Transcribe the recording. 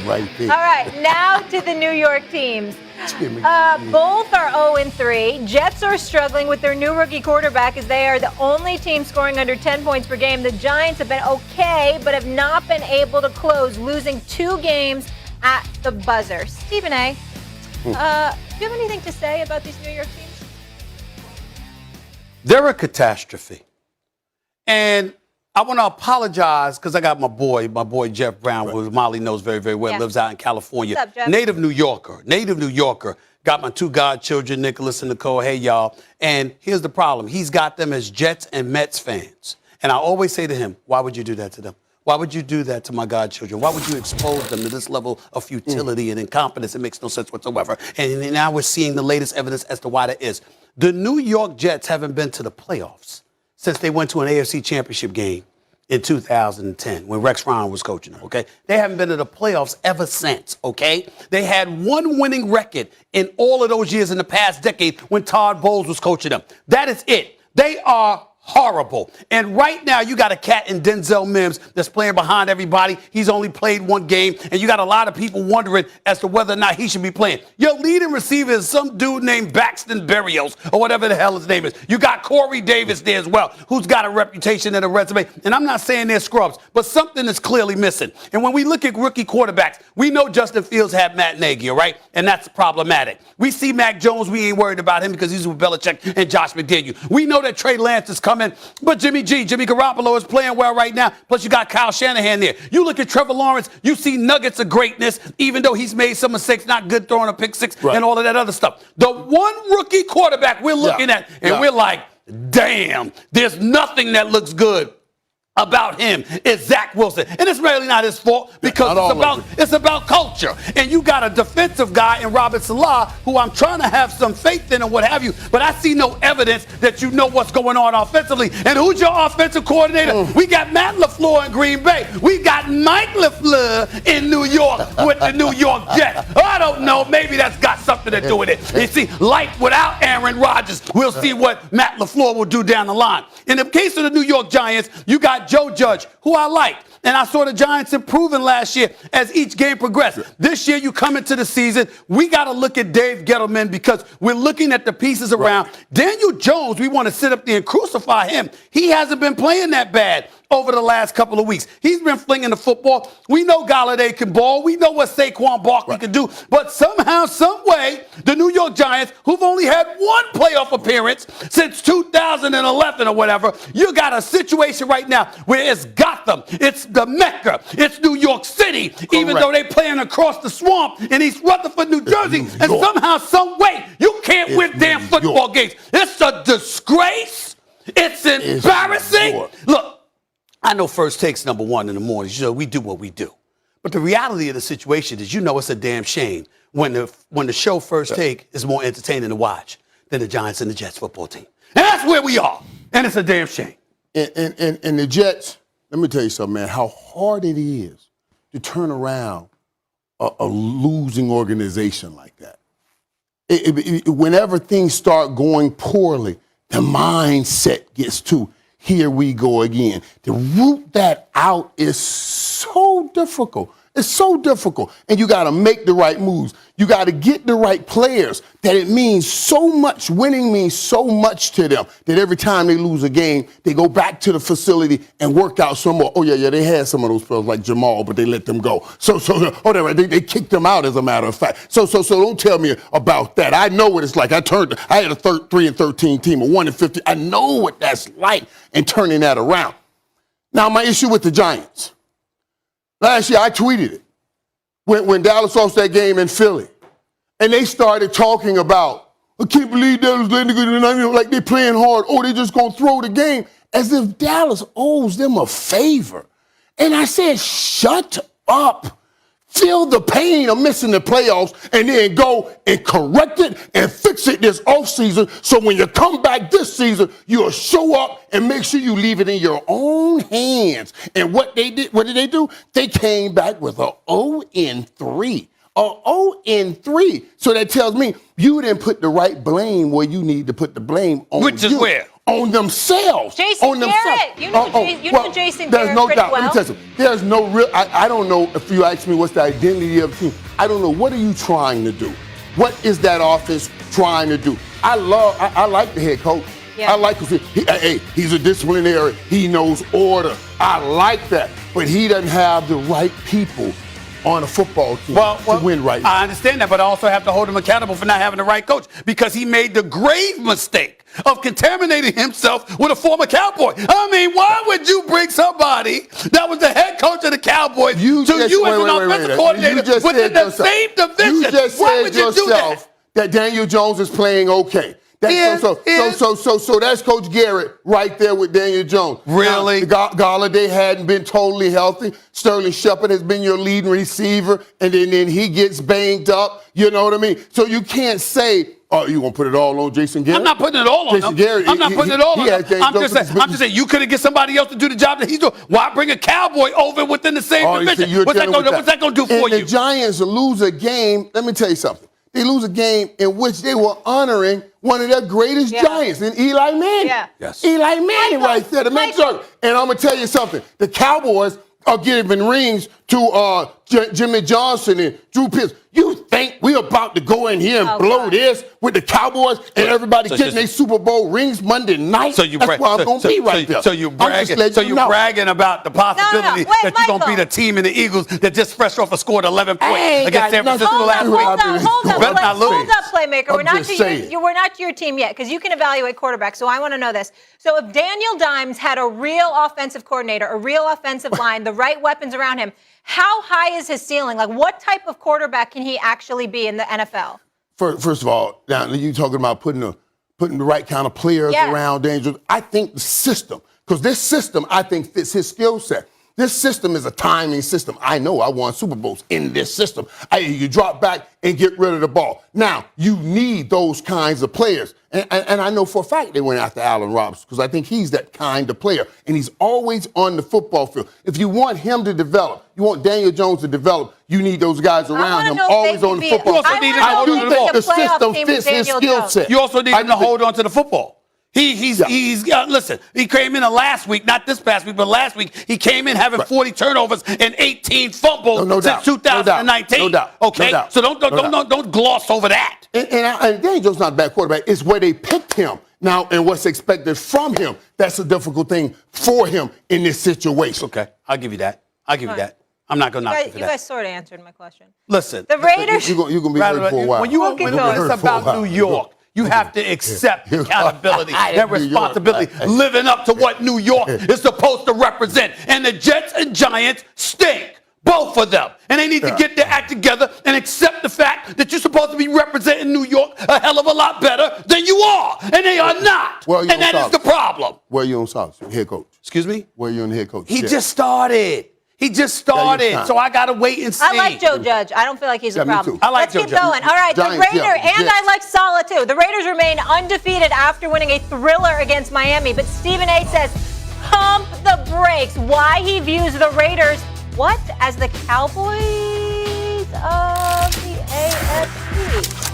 Right there. All right, now to the New York teams. Both are 0-3. Jets are struggling with their new rookie quarterback as they are the only team scoring under 10 points per game. The Giants have been okay, but have not been able to close, losing 2 games at the buzzer. Stephen A., do you have anything to say about these New York teams? They're a catastrophe. And I want to apologize because I got my boy Jeff Brown, who Molly knows very, very well, lives out in California. What's up, Jeff? Native New Yorker. Got my 2 godchildren, Nicholas and Nicole. Hey, y'all. And here's the problem. He's got them as Jets and Mets fans. And I always say to him, why would you do that to them? Why would you do that to my godchildren? Why would you expose them to this level of futility and incompetence? It makes no sense whatsoever. And now we're seeing the latest evidence as to why that is. The New York Jets haven't been to the playoffs since they went to an AFC championship game in 2010 when Rex Ryan was coaching them, okay? They haven't been to the playoffs ever since, okay? They had 1 winning record in all of those years in the past decade when Todd Bowles was coaching them. That is it. They are horrible. And right now, you got a cat in Denzel Mims that's playing behind everybody. He's only played 1 game, and you got a lot of people wondering as to whether or not he should be playing. Your leading receiver is some dude named Baxton Berrios, or whatever the hell his name is. You got Corey Davis there as well, who's got a reputation and a resume. And I'm not saying they're scrubs, but something is clearly missing. And when we look at rookie quarterbacks, we know Justin Fields had Matt Nagy, all right? And that's problematic. We see Mac Jones, we ain't worried about him because he's with Belichick and Josh McDaniel. We know that Trey Lance is coming, but Jimmy Garoppolo is playing well right now. Plus, you got Kyle Shanahan there. You look at Trevor Lawrence, you see nuggets of greatness, even though he's made some mistakes, not good throwing a pick 6 and all of that other stuff. The one rookie quarterback we're looking at, and we're like, damn, there's nothing that looks good about him is Zach Wilson. And it's really not his fault because it's about culture. And you got a defensive guy in Robert Salah who I'm trying to have some faith in and what have you, but I see no evidence that you know what's going on offensively. And who's your offensive coordinator? We got Matt LaFleur in Green Bay. We got Mike LaFleur in New York with the New York Jets. I don't know. Maybe that's got something to do with it. You see, like without Aaron Rodgers, we'll see what Matt LaFleur will do down the line. In the case of the New York Giants, you got Joe Judge, who I like. And I saw the Giants improving last year as each game progressed. This year, you come into the season, we got to look at Dave Gettleman because we're looking at the pieces around. Daniel Jones, we want to sit up there and crucify him. He hasn't been playing that bad over the last couple of weeks. He's been flinging the football. We know Galladay can ball. We know what Saquon Barkley can do. But somehow, some way, the New York Giants, who've only had 1 playoff appearance since 2011 or whatever, you got a situation right now where it's Gotham, it's the Mecca, it's New York City, even though they're playing across the swamp in East Rutherford, New Jersey, and somehow, some way, you can't win damn football games. It's a disgrace. It's embarrassing. Look, I know First Take's number 1 in the morning. You know, we do what we do. But the reality of the situation is, you know, it's a damn shame when the show First Take is more entertaining to watch than the Giants and the Jets football team. And that's where we are. And it's a damn shame. And the Jets, let me tell you something, man, how hard it is to turn around a losing organization like that. Whenever things start going poorly, the mindset gets to, here we go again. To root that out is so difficult. It's so difficult. And you got to make the right moves. You got to get the right players that it means so much. Winning means so much to them that every time they lose a game, they go back to the facility and work out some more. Oh, yeah, they had some of those players like Jamal, but they let them go. They kicked them out, as a matter of fact. So don't tell me about that. I know what it's like. I had a 3-13 team, a 1-50. I know what that's like and turning that around. Now, my issue with the Giants. Last year, I tweeted it when Dallas lost that game in Philly. And they started talking about, I can't believe Dallas letting go, like they're playing hard. Oh, they're just going to throw the game, as if Dallas owes them a favor. And I said, shut up. Feel the pain of missing the playoffs and then go and correct it and fix it this offseason so when you come back this season, you'll show up and make sure you leave it in your own hands. And what did they do? They came back with a 0-3. A 0-3. So that tells me you didn't put the right blame where you need to put the blame on Which is where? on themselves. Jason on themselves. Garrett. You know Jason There's Garrett no pretty doubt. well. Let me tell you something. There's no real. I don't know if you ask me what's the identity of the team. I don't know. What are you trying to do? What is that offense trying to do? I like the head coach. Yeah. I like he's a disciplinarian. He knows order. I like that. But he doesn't have the right people on a football team to win right now. I understand that, but I also have to hold him accountable for not having the right coach because he made the grave mistake of contaminating himself with a former Cowboy. I mean, why would you bring somebody that was the head coach of the Cowboys to you as an offensive coordinator within the same division? You just said yourself that Daniel Jones is playing okay. So that's Coach Garrett right there with Daniel Jones. Really? Now, Galladay hadn't been totally healthy. Sterling Shepard has been your leading receiver, and then he gets banged up. You know what I mean? So you can't say, oh, you gonna put it all on Jason Garrett? I'm not putting it all on him. Garrett, I'm not putting it all on him. I'm just saying, you couldn't get somebody else to do the job that he's doing. Why bring a Cowboy over within the same division? What's that gonna do for you? And the Giants lose a game. Let me tell you something. They lose a game in which they were honoring one of their greatest Giants, in Eli Manning. Yeah. Yes. Eli Manning right there, the Michael. And I'm going to tell you something. The Cowboys are giving rings to Jimmy Johnson and Drew Pearson. You think we're about to go in here and blow this with the Cowboys and everybody getting their Super Bowl rings Monday night? That's where I'm going to be right there. So you're bragging about the possibility that you're going to beat a team in the Eagles that just fresh off a scored 11 points against San Francisco last week. Hold up, playmaker. We're not to your team yet because you can evaluate quarterbacks, so I want to know this. So if Daniel Dimes had a real offensive coordinator, a real offensive line, the right weapons around him, how high is his ceiling? Like, what type of quarterback can he actually be in the NFL? First of all, now you're talking about putting the right kind of players around Daniel. I think the system, because this system, I think, fits his skill set. This system is a timing system. I know I won Super Bowls in this system. You drop back and get rid of the ball. Now, you need those kinds of players. And I know for a fact they went after Allen Robinson because I think he's that kind of player. And he's always on the football field. If you want him to develop, you want Daniel Jones to develop, you need those guys around him always on the football field. I do think the system fits his skill set. You also need him to hold on to the football. Listen, he came in last week, not this past week, but last week, he came in having 40 turnovers and 18 fumbles since 2019. No doubt. Okay? So don't gloss over that. And Daniel Jones is not a bad quarterback. It's where they picked him now and what's expected from him. That's a difficult thing for him in this situation. Okay, I'll give you that. I'm not going to knock you for that. You guys sort of answered my question. Listen. The Raiders. You're going to be hurt for a while. When it's about New York, you have to accept accountability and responsibility, living up to what New York is supposed to represent. And the Jets and Giants stink, both of them. And they need to get their act together and accept the fact that you're supposed to be representing New York a hell of a lot better than you are. And they are not. And that is the problem. Where are you on South, head coach? Excuse me? Where are you on the head coach? He just started. So I got to wait and see. I like Joe Judge. I don't feel like he's a problem. Let's keep going. All right, the Raiders, and I like Saleh too. The Raiders remain undefeated after winning a thriller against Miami. But Stephen A. says, pump the brakes. Why he views the Raiders, as the Cowboys of the AFC.